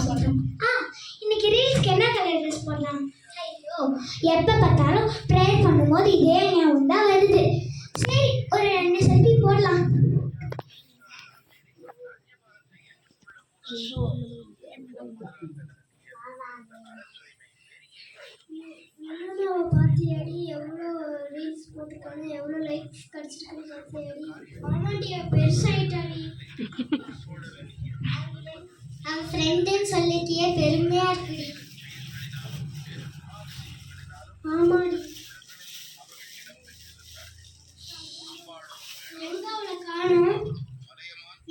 சொல்றேன். இன்னைக்கு ரீல்ஸ்க்கு என்ன கலர் ட்ரெஸ் போடலாம்? ஐயோ, எப்ப பார்த்தாலும் ப்ரேயர் பண்ணும்போது இதே ஞாபகம் தான் வருது. சரி, ஒரு 2 செல்ஃபி போடலாம். பாத்தியாடி எவ்வளோ ரீல்ஸ் போட்டிருக்காங்க, எவ்வளோ லைக்ஸ் கிடைச்சிருக்குன்னு பாத்தியாடி? ஆமாடி, பெருசாயிட்டாடி. அவன் ஃப்ரெண்டுன்னு சொல்லிட்டியே, பெருமையா இருக்குடி. ஆமாடி. எங்க அவளை காணோம்?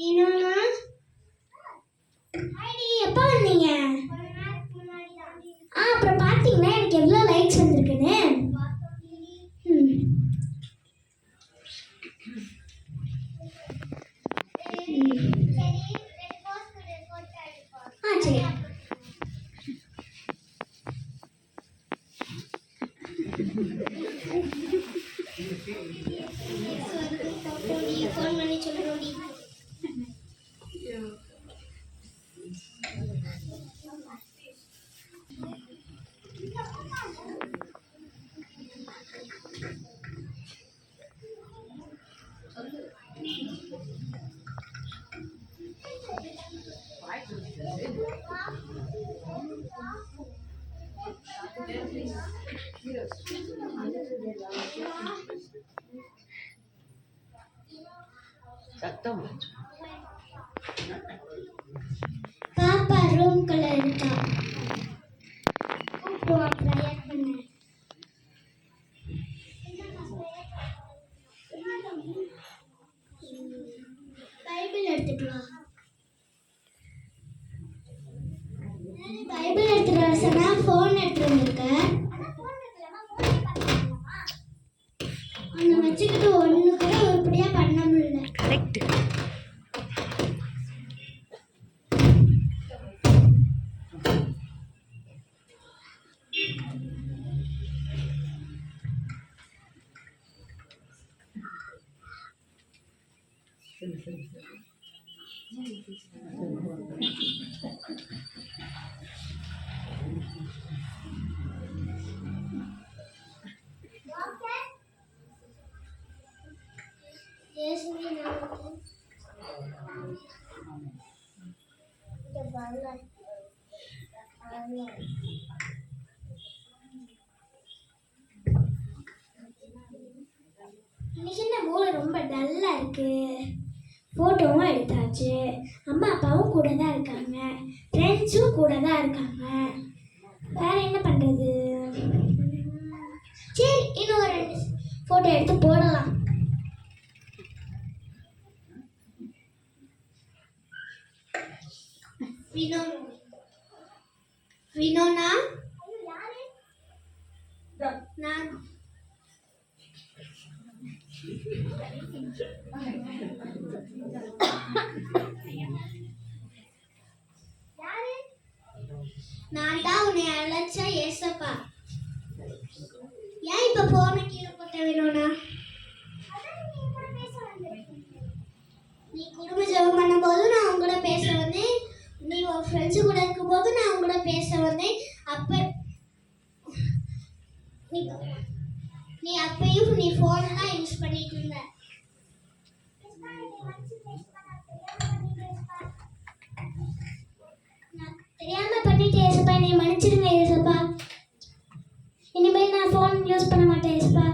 இன்னொன்னா எப்ப வந்தீங்க? அப்புறம் பாத்தீங்கன்னா எனக்கு எவ்வளவு லைக்ஸ் வந்திருக்குன்னு. சரி. ஃபோன் பண்ணி சொல்லுடி. சத்தம் பாப்பா ரூம்குள்ள இருக்கா. ப்ரேயர் பண்ண. பைபிள் எடுத்துட்டு வா. பைபிள் எடுத்துட்டு வர சொன்னா ஃபோன் எடுத்துட்டு வந்திருக்க. அந்த வச்சுக்கிட்டு ஒண்ணு கூட உருப்படியா பண்ண முடியல. கரெக்ட். இன்னைக்கு என்ன மூளை ரொம்ப டல்லா இருக்கு. போட்டோவும் எடுத்தாச்சு, அம்மா அப்பாவும் கூட தான் இருக்காங்க, ஃப்ரெண்ட்ஸும் கூட தான் இருக்காங்க. வேற என்ன பண்றது? சரி, இன்னும் ஒரு 2 போட்டோ எடுத்து போடலாம். வினோனா நான் நான் தான் உன்னை அழைச்ச ஏசப்பா. ஏன் இப்ப போன கீழே போட்ட வினோனா? நீ குடும்ப ஜெபம் பண்ணும் போது நான் உங்க கூட பேச வந்தேன், நீ உன் ஃப்ரெண்ட்ஸு கூட இருக்கும் போது நான் உங்க கூட பேச வந்தேன். நீ அப்பையும் நீ ஃபோன் தான் யூஸ் பண்ணிட்டு இருந்த. நான் தெரியாம பண்ணிட்டு ஏசப்பா, என்னை மன்னிச்சிடுங்க ஏசப்பா. இனிமேல் நான் ஃபோன் யூஸ் பண்ண மாட்டேன் ஏசப்பா.